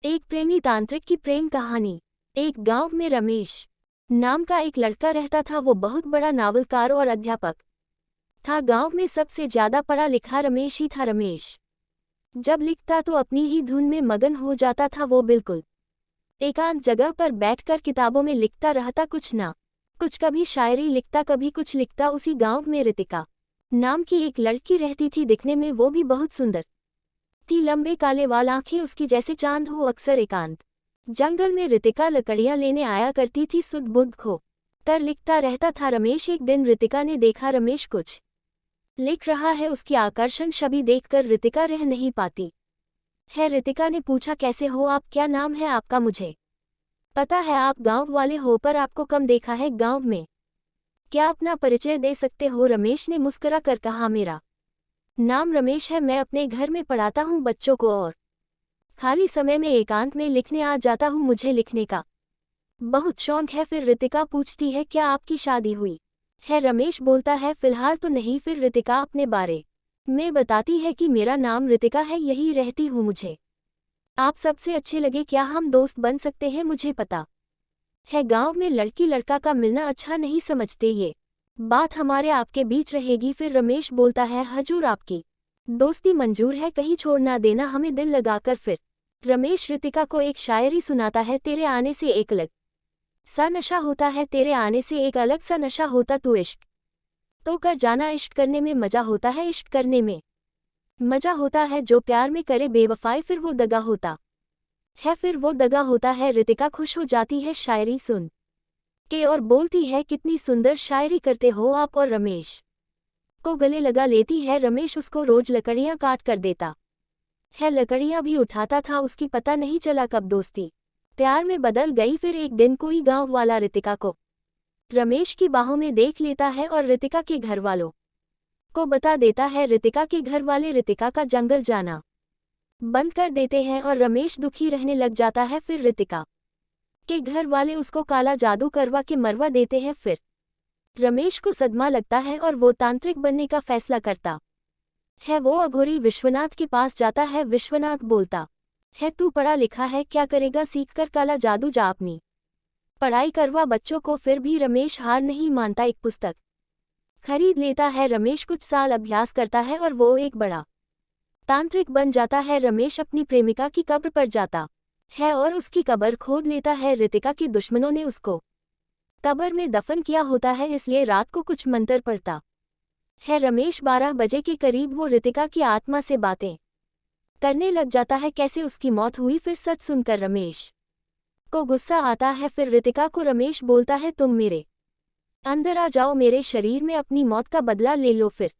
एक प्रेमी तांत्रिक की प्रेम कहानी। एक गांव में रमेश नाम का एक लड़का रहता था। वो बहुत बड़ा नावलकार और अध्यापक था। गांव में सबसे ज्यादा पढ़ा लिखा रमेश ही था। रमेश जब लिखता तो अपनी ही धुन में मगन हो जाता था। वो बिल्कुल एकांत जगह पर बैठकर किताबों में लिखता रहता, कुछ ना कुछ, कभी शायरी लिखता, कभी कुछ लिखता। उसी गांव में रितिका नाम की एक लड़की रहती थी। दिखने में वो भी बहुत सुंदर थी। लंबे काले वाल, आंखें उसकी जैसे चांद हो। अक्सर एकांत जंगल में रितिका लकड़ियां लेने आया करती थी। सुध बुध खो कर लिखता रहता था रमेश। एक दिन रितिका ने देखा रमेश कुछ लिख रहा है। उसकी आकर्षण छवि देखकर रितिका रह नहीं पाती है। रितिका ने पूछा, कैसे हो आप, क्या नाम है आपका? मुझे पता है आप गांव वाले हो, पर आपको कम देखा है गांव में। क्या अपना परिचय दे सकते हो? रमेश ने मुस्कुरा कर कहा, मेरा नाम रमेश है। मैं अपने घर में पढ़ाता हूँ बच्चों को और खाली समय में एकांत में लिखने आ जाता हूँ। मुझे लिखने का बहुत शौक है। फिर रितिका पूछती है, क्या आपकी शादी हुई है? रमेश बोलता है, फिलहाल तो नहीं। फिर रितिका अपने बारे में बताती है कि मेरा नाम रितिका है, यही रहती हूँ। मुझे आप सबसे अच्छे लगे, क्या हम दोस्त बन सकते हैं? मुझे पता है गांव में लड़की लड़का का मिलना अच्छा नहीं समझते, ये बात हमारे आपके बीच रहेगी। फिर रमेश बोलता है, हजूर आपकी दोस्ती मंजूर है, कहीं छोड़ ना देना हमें दिल लगाकर। फिर रमेश रितिका को एक शायरी सुनाता है, तेरे आने से एक अलग सा नशा होता है, तेरे आने से एक अलग सा नशा होता। तू इश्क तो कर जाना, इश्क करने में मजा होता है, इश्क करने में मजा होता है। जो प्यार में करे बेवफाई, फिर वो दगा होता है, फिर वो दगा होता है। रितिका खुश हो जाती है शायरी सुन के और बोलती है, कितनी सुंदर शायरी करते हो आप। और रमेश को गले लगा लेती है। रमेश उसको रोज लकड़ियां काट कर देता है, लकड़ियां भी उठाता था। उसकी पता नहीं चला कब दोस्ती प्यार में बदल गई। फिर एक दिन कोई गांव वाला रितिका को रमेश की बाहों में देख लेता है और रितिका के घर वालों को बता देता है। रितिका के घर वाले रितिका का जंगल जाना बंद कर देते हैं और रमेश दुखी रहने लग जाता है। फिर रितिका के घर वाले उसको काला जादू करवा के मरवा देते हैं। फिर रमेश को सदमा लगता है और वो तांत्रिक बनने का फैसला करता है। वो अघोरी विश्वनाथ के पास जाता है। विश्वनाथ बोलता है, तू पढ़ा लिखा है, क्या करेगा सीखकर काला जादू? जा अपनी पढ़ाई करवा बच्चों को। फिर भी रमेश हार नहीं मानता, एक पुस्तक खरीद लेता है। रमेश कुछ साल अभ्यास करता है और वो एक बड़ा तांत्रिक बन जाता है। रमेश अपनी प्रेमिका की कब्र पर जाता है और उसकी कब्र खोद लेता है। रितिका के दुश्मनों ने उसको कब्र में दफन किया होता है, इसलिए रात को कुछ मंत्र पढ़ता है रमेश। 12 बजे के करीब वो रितिका की आत्मा से बातें करने लग जाता है, कैसे उसकी मौत हुई। फिर सच सुनकर रमेश को गुस्सा आता है। फिर रितिका को रमेश बोलता है, तुम मेरे अंदर आ जाओ, मेरे शरीर में अपनी मौत का बदला ले लो। फिर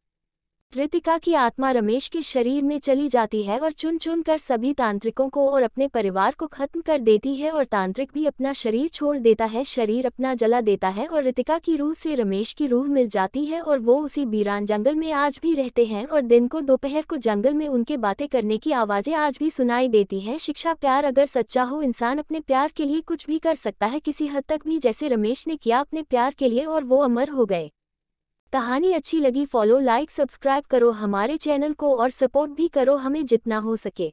रितिका की आत्मा रमेश के शरीर में चली जाती है और चुन चुन कर सभी तांत्रिकों को और अपने परिवार को खत्म कर देती है। और तांत्रिक भी अपना शरीर छोड़ देता है, शरीर अपना जला देता है और रितिका की रूह से रमेश की रूह मिल जाती है और वो उसी वीरान जंगल में आज भी रहते हैं। और दिन को दोपहर को जंगल में उनके बातें करने की आवाज़ें आज भी सुनाई देती हैं। शिक्षा, प्यार अगर सच्चा हो, इंसान अपने प्यार के लिए कुछ भी कर सकता है, किसी हद तक भी, जैसे रमेश ने किया अपने प्यार के लिए और वो अमर हो गए। कहानी अच्छी लगी, फॉलो, लाइक, सब्सक्राइब करो हमारे चैनल को और सपोर्ट भी करो हमें जितना हो सके।